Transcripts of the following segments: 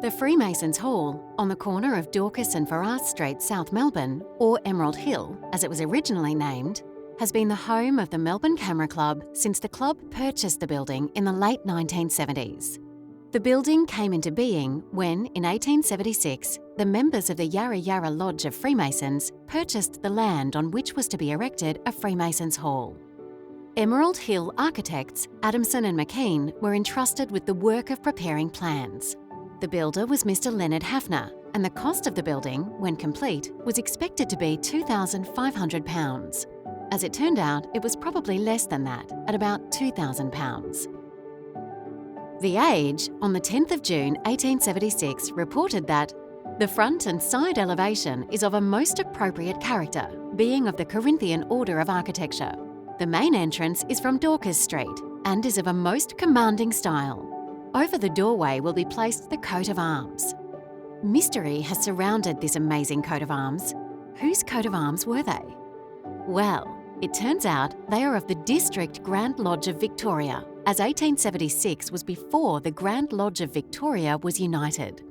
The Freemasons Hall, on the corner of Dorcas and Ferraz Street, South Melbourne, or Emerald Hill, as it was originally named, has been the home of the Melbourne Camera Club since the club purchased the building in the late 1970s. The building came into being when, in 1876, the members of the Yarra Yarra Lodge of Freemasons purchased the land on which was to be erected a Freemasons Hall. Emerald Hill architects, Adamson and McKean, were entrusted with the work of preparing plans. The builder was Mr. Leonard Hafner, and the cost of the building, when complete, was expected to be £2,500. As it turned out, it was probably less than that, at about £2,000. The Age, on the 10th of June 1876, reported that the front and side elevation is of a most appropriate character, being of the Corinthian order of architecture. The main entrance is from Dorcas Street and is of a most commanding style. Over the doorway will be placed the coat of arms. Mystery has surrounded this amazing coat of arms. Whose coat of arms were they? Well, it turns out they are of the District Grand Lodge of Victoria, as 1876 was before the Grand Lodge of Victoria was united.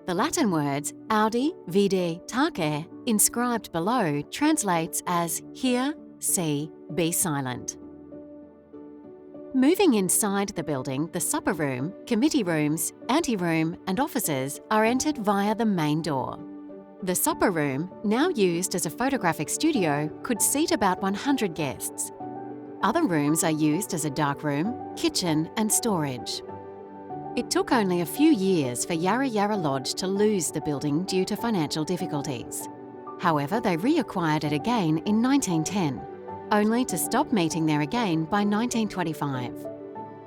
The Latin words Audi, Vide, Tace, inscribed below, translates as hear, see, be silent. Moving inside the building, the supper room, committee rooms, anteroom and offices are entered via the main door. The supper room, now used as a photographic studio, could seat about 100 guests. Other rooms are used as a darkroom, kitchen and storage. It took only a few years for Yarra Yarra Lodge to lose the building due to financial difficulties. However, they reacquired it again in 1910, only to stop meeting there again by 1925.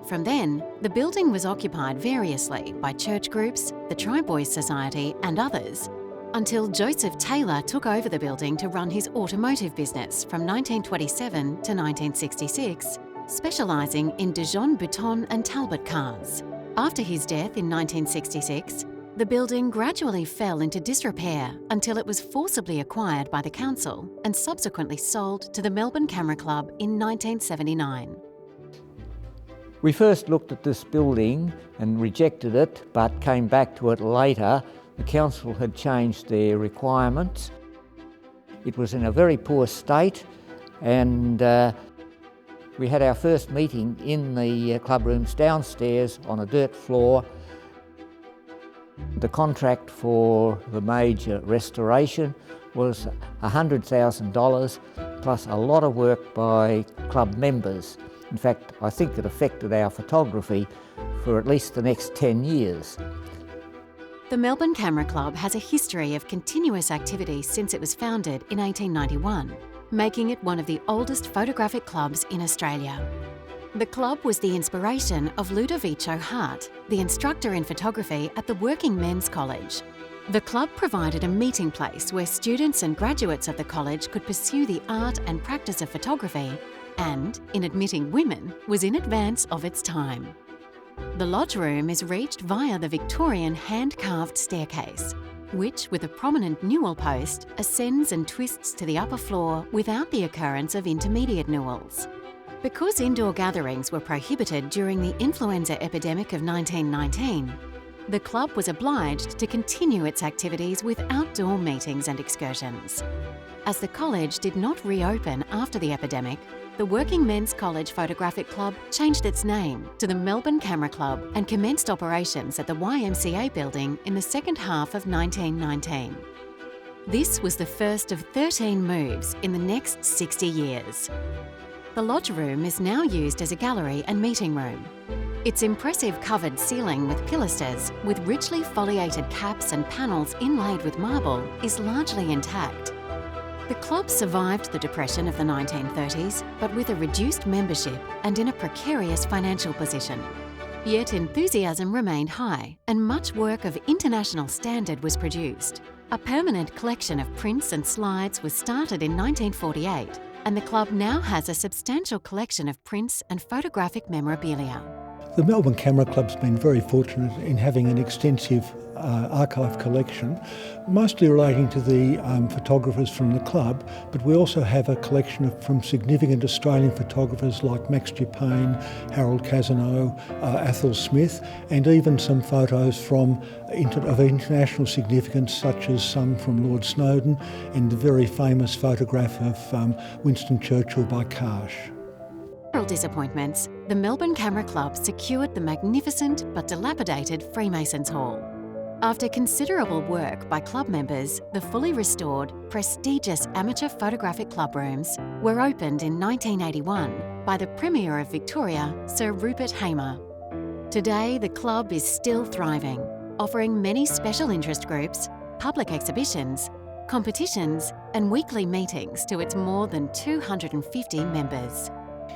From then, the building was occupied variously by church groups, the Tri-Boys Society and others, until Joseph Taylor took over the building to run his automotive business from 1927 to 1966, specialising in Dijon, Bouton and Talbot cars. After his death in 1966, the building gradually fell into disrepair until it was forcibly acquired by the council and subsequently sold to the Melbourne Camera Club in 1979. We first looked at this building and rejected it, but came back to it later. The council had changed their requirements. It was in a very poor state, and we had our first meeting in the club rooms downstairs on a dirt floor. The contract for the major restoration was $100,000 plus a lot of work by club members. In fact, I think it affected our photography for at least the next 10 years. The Melbourne Camera Club has a history of continuous activity since it was founded in 1891, making it one of the oldest photographic clubs in Australia. The club was the inspiration of Ludovico Hart, the instructor in photography at the Working Men's College. The club provided a meeting place where students and graduates of the college could pursue the art and practice of photography and, in admitting women, was in advance of its time. The lodge room is reached via the Victorian hand-carved staircase, which, with a prominent newel post, ascends and twists to the upper floor without the occurrence of intermediate newels. Because indoor gatherings were prohibited during the influenza epidemic of 1919, the club was obliged to continue its activities with outdoor meetings and excursions. As the college did not reopen after the epidemic, the Working Men's College Photographic Club changed its name to the Melbourne Camera Club and commenced operations at the YMCA building in the second half of 1919. This was the first of 13 moves in the next 60 years. The lodge room is now used as a gallery and meeting room. Its impressive covered ceiling with pilasters, with richly foliated caps and panels inlaid with marble, is largely intact. The club survived the Depression of the 1930s, but with a reduced membership and in a precarious financial position. Yet enthusiasm remained high, and much work of international standard was produced. A permanent collection of prints and slides was started in 1948, and the club now has a substantial collection of prints and photographic memorabilia. The Melbourne Camera Club's been very fortunate in having an extensive archive collection, mostly relating to the photographers from the club, but we also have a collection from significant Australian photographers like Max Dupain, Harold Cazenau, Athol Smith, and even some photos of international significance, such as some from Lord Snowden and the very famous photograph of Winston Churchill by Karsh. Several disappointments, the Melbourne Camera Club secured the magnificent but dilapidated Freemasons Hall. After considerable work by club members, the fully restored, prestigious amateur photographic club rooms were opened in 1981 by the Premier of Victoria, Sir Rupert Hamer. Today, the club is still thriving, offering many special interest groups, public exhibitions, competitions and weekly meetings to its more than 250 members.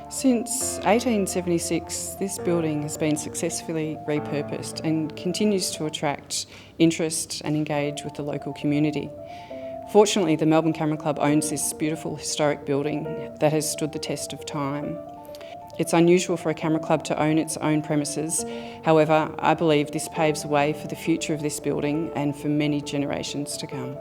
Since 1876, this building has been successfully repurposed and continues to attract interest and engage with the local community. Fortunately, the Melbourne Camera Club owns this beautiful historic building that has stood the test of time. It's unusual for a camera club to own its own premises. However, I believe this paves the way for the future of this building and for many generations to come.